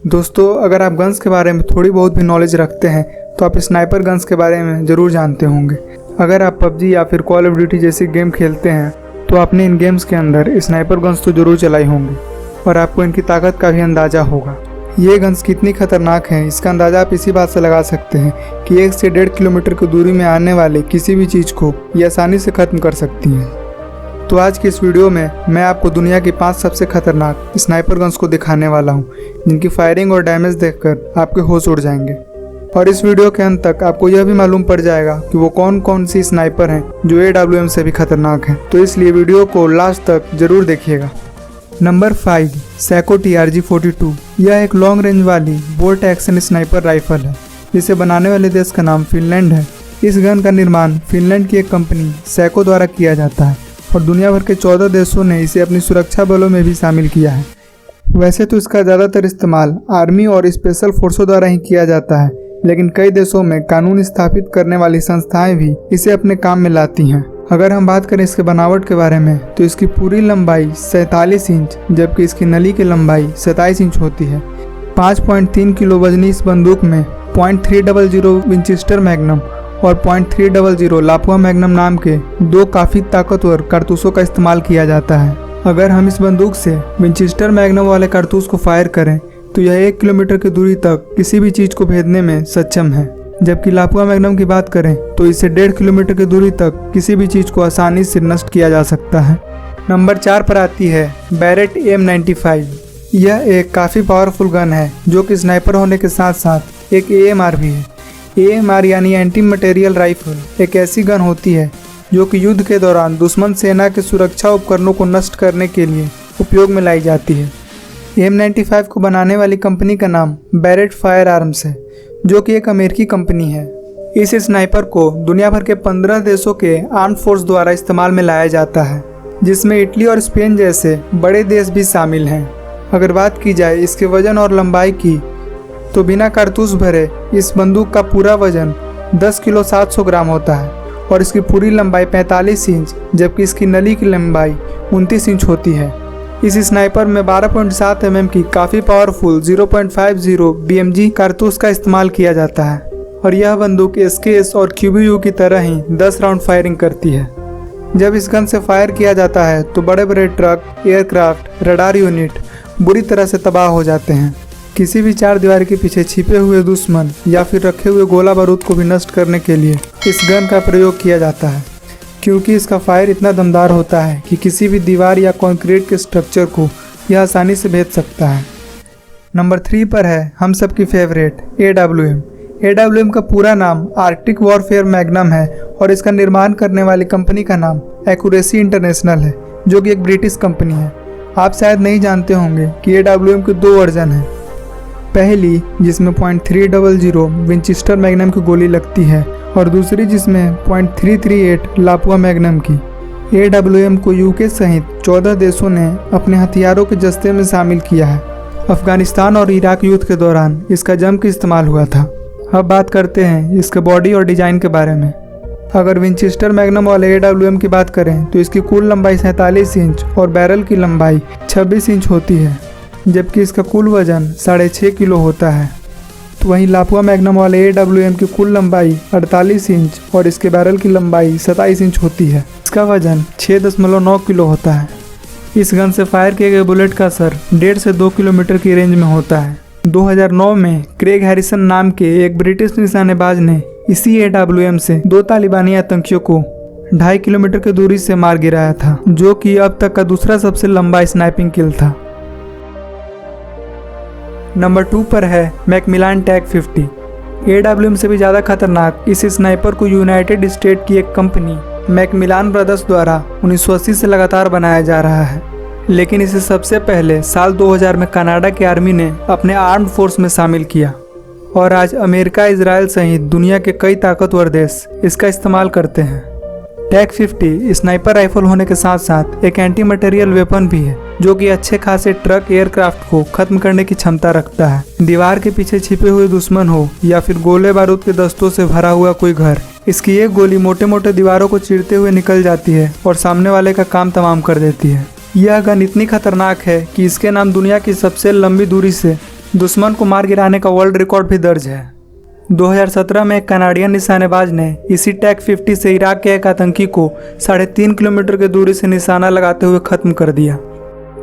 दोस्तों, अगर आप गन्स के बारे में थोड़ी बहुत भी नॉलेज रखते हैं तो आप स्नाइपर गन्स के बारे में ज़रूर जानते होंगे। अगर आप पबजी या फिर कॉल ऑफ ड्यूटी जैसी गेम खेलते हैं तो आपने इन गेम्स के अंदर स्नाइपर गन्स तो ज़रूर चलाई होंगी और आपको इनकी ताकत का भी अंदाज़ा होगा। ये गन्स कितनी खतरनाक हैं इसका अंदाज़ा आप इसी बात से लगा सकते हैं कि 1 से 1.5 किलोमीटर की दूरी में आने वाले किसी भी चीज़ को ये आसानी से ख़त्म कर सकती हैं। तो आज की इस वीडियो में मैं आपको दुनिया की 5 सबसे खतरनाक स्नाइपर गन्स को दिखाने वाला हूं, जिनकी फायरिंग और डैमेज देखकर आपके होश उड़ जाएंगे। और इस वीडियो के अंत तक आपको यह भी मालूम पड़ जाएगा कि वो कौन कौन सी स्नाइपर हैं जो AWM से भी खतरनाक हैं। तो इसलिए वीडियो को लास्ट तक जरूर देखिएगा। Number 5, psycho TRG-42। यह एक लॉन्ग रेंज वाली बोल्ट एक्शन स्नाइपर राइफल है। इसे बनाने वाले देश का नाम फिनलैंड है। इस गन का निर्माण फिनलैंड की एक कंपनी सैको द्वारा किया जाता है और दुनिया भर के 14 देशों ने इसे अपनी सुरक्षा बलों में भी शामिल किया है। वैसे तो इसका ज़्यादातर इस्तेमाल आर्मी और स्पेशल फोर्सों द्वारा ही किया जाता है, लेकिन कई देशों में कानून स्थापित करने वाली संस्थाएं भी इसे अपने काम में लाती हैं। अगर हम बात करें इसके बनावट के बारे में तो इसकी पूरी लंबाई 47 इंच जबकि इसकी नली की लंबाई 27 इंच होती है। 5.3 किलो वजनी इस बंदूक में .300 विंचेस्टर मैग्नम और .300 लापुआ मैग्नम नाम के 2 काफ़ी ताकतवर कारतूसों का इस्तेमाल किया जाता है। अगर हम इस बंदूक से विंचेस्टर मैग्नम वाले कारतूस को फायर करें तो यह 1 किलोमीटर की दूरी तक किसी भी चीज़ को भेदने में सक्षम है, जबकि लापुआ मैग्नम की बात करें तो इसे 1.5 किलोमीटर की दूरी तक किसी भी चीज़ को आसानी से नष्ट किया जा सकता है। नंबर 4 पर आती है बैरेट AM-95। यह एक काफ़ी पावरफुल गन है जो कि स्नाइपर होने के साथ साथ एक AMR भी है। AMR यानी एंटी मटेरियल राइफल एक ऐसी गन होती है जो कि युद्ध के दौरान दुश्मन सेना के सुरक्षा उपकरणों को नष्ट करने के लिए उपयोग में लाई जाती है। AM-95 को बनाने वाली कंपनी का नाम बैरेट फायर आर्म्स है, जो कि एक अमेरिकी कंपनी है। इस स्नाइपर को दुनिया भर के 15 देशों के आर्म्ड फोर्स द्वारा इस्तेमाल में लाया जाता है, जिसमें इटली और स्पेन जैसे बड़े देश भी शामिल हैं। अगर बात की जाए इसके वजन और लंबाई की तो बिना कारतूस भरे इस बंदूक का पूरा वजन 10 किलो 700 ग्राम होता है और इसकी पूरी लंबाई 45 इंच जबकि इसकी नली की लंबाई 29 इंच होती है। इस स्नाइपर में 12.7 mm की काफ़ी पावरफुल 0.50 BMG कारतूस का इस्तेमाल किया जाता है और यह बंदूक SKS और QBU की तरह ही 10 राउंड फायरिंग करती है। जब इस गन से फायर किया जाता है तो बड़े बड़े ट्रक, एयरक्राफ्ट, रडार यूनिट बुरी तरह से तबाह हो जाते हैं। किसी भी चार दीवार के पीछे छिपे हुए दुश्मन या फिर रखे हुए गोला बारूद को भी नष्ट करने के लिए इस गन का प्रयोग किया जाता है, क्योंकि इसका फायर इतना दमदार होता है कि किसी भी दीवार या कंक्रीट के स्ट्रक्चर को यह आसानी से भेद सकता है। नंबर 3 पर है हम सबकी फेवरेट AWM। AWM का पूरा नाम आर्कटिक वॉरफेयर मैग्नम है और इसका निर्माण करने वाली कंपनी का नाम एक्यूरेसी इंटरनेशनल है, जो कि एक ब्रिटिश कंपनी है। आप शायद नहीं जानते होंगे कि AWM के 2 वर्जन हैं। पहली जिसमें .300 विंचेस्टर मैग्नम की गोली लगती है और दूसरी जिसमें .338 लापुआ मैग्नम की। AWM को UK सहित 14 देशों ने अपने हथियारों के जस्ते में शामिल किया है। अफगानिस्तान और इराक युद्ध के दौरान इसका जम के इस्तेमाल हुआ था। अब बात करते हैं इसके बॉडी और डिज़ाइन के बारे में। अगर विंचेस्टर मैग्नम वाले AWM की बात करें तो इसकी कुल लंबाई 47 इंच और बैरल की लंबाई 26 इंच होती है, जबकि इसका कुल वजन 6.5 किलो होता है। तो वहीं लापुआ मैग्नम वाले AWM की कुल लंबाई 48 इंच और इसके बैरल की लंबाई 27 इंच होती है। इसका वजन 6.9 किलो होता है। इस गन से फायर किए गए बुलेट का असर 1.5 से 2 किलोमीटर की रेंज में होता है। 2009 में क्रेग हैरिसन नाम के एक ब्रिटिश निशानेबाज ने इसी AWM से 2 तालिबानी आतंकियों को 2.5 किलोमीटर की दूरी से मार गिराया था, जो कि अब तक का दूसरा सबसे लंबा स्नाइपिंग किल था। नंबर 2 पर है मैकमिलान TAC-50। AWM से भी ज़्यादा खतरनाक इस स्नाइपर को यूनाइटेड स्टेट की एक कंपनी मैकमिलान ब्रदर्स द्वारा 1980 से लगातार बनाया जा रहा है, लेकिन इसे सबसे पहले साल 2000 में कनाडा की आर्मी ने अपने आर्म्ड फोर्स में शामिल किया और आज अमेरिका, इजराइल सहित दुनिया के कई ताकतवर देश इसका इस्तेमाल करते हैं। TAC-50 स्नाइपर राइफल होने के साथ साथ एक एंटी मटेरियल वेपन भी है, जो कि अच्छे खासे ट्रक, एयरक्राफ्ट को खत्म करने की क्षमता रखता है। दीवार के पीछे छिपे हुए दुश्मन हो या फिर गोले बारूद के दस्तों से भरा हुआ कोई घर, इसकी एक गोली मोटे मोटे दीवारों को चीरते हुए निकल जाती है और सामने वाले का काम तमाम कर देती है। यह गन इतनी खतरनाक है कि इसके नाम दुनिया की सबसे लंबी दूरी से दुश्मन को मार गिराने का वर्ल्ड रिकॉर्ड भी दर्ज है। 2017 में एक कनाडियन निशानेबाज ने इसी टैग 50 से इराक के एक आतंकी को 3.5 किलोमीटर की दूरी से निशाना लगाते हुए खत्म कर दिया,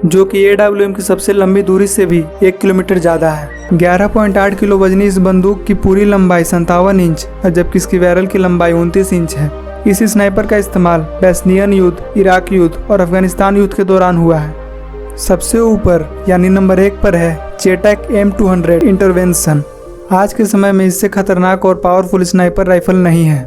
जो कि AWM की सबसे लंबी दूरी से भी 1 किलोमीटर ज़्यादा है। 11.8 किलो वजनी इस बंदूक की पूरी लंबाई 57 इंच और जबकि इसकी बैरल की लंबाई 29 इंच है। इस स्नाइपर का इस्तेमाल बोस्नियन युद्ध, इराक युद्ध और अफगानिस्तान युद्ध के दौरान हुआ है। सबसे ऊपर यानी नंबर 1 पर है चेटक M200 इंटरवेंशन। आज के समय में इससे खतरनाक और पावरफुल स्नाइपर राइफल नहीं है।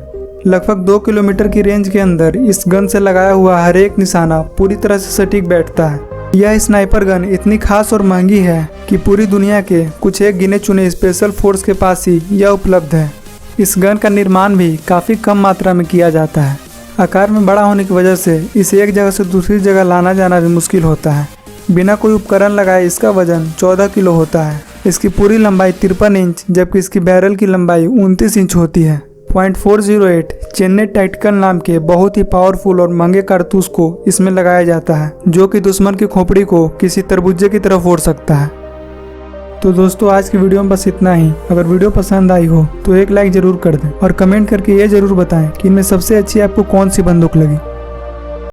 लगभग 2 किलोमीटर की रेंज के अंदर इस गन से लगाया हुआ हर एक निशाना पूरी तरह से सटीक बैठता है। यह स्नाइपर गन इतनी खास और महंगी है कि पूरी दुनिया के कुछ एक गिने चुने स्पेशल फोर्स के पास ही यह उपलब्ध है। इस गन का निर्माण भी काफ़ी कम मात्रा में किया जाता है। आकार में बड़ा होने की वजह से इसे एक जगह से दूसरी जगह लाना जाना भी मुश्किल होता है। बिना कोई उपकरण लगाए इसका वजन 14 किलो होता है। इसकी पूरी लंबाई 53 इंच जबकि इसकी बैरल की लंबाई 29 इंच होती है। .408 चेन्नई टैक्टिकल नाम के बहुत ही पावरफुल और महंगे कारतूस को इसमें लगाया जाता है, जो कि दुश्मन की खोपड़ी को किसी तरबूजे की तरह फोड़ सकता है। तो दोस्तों आज की वीडियो में बस इतना ही। अगर वीडियो पसंद आई हो तो एक लाइक जरूर कर दें और कमेंट करके ये जरूर बताएं कि इनमें सबसे अच्छी आपको कौन सी बंदूक लगी।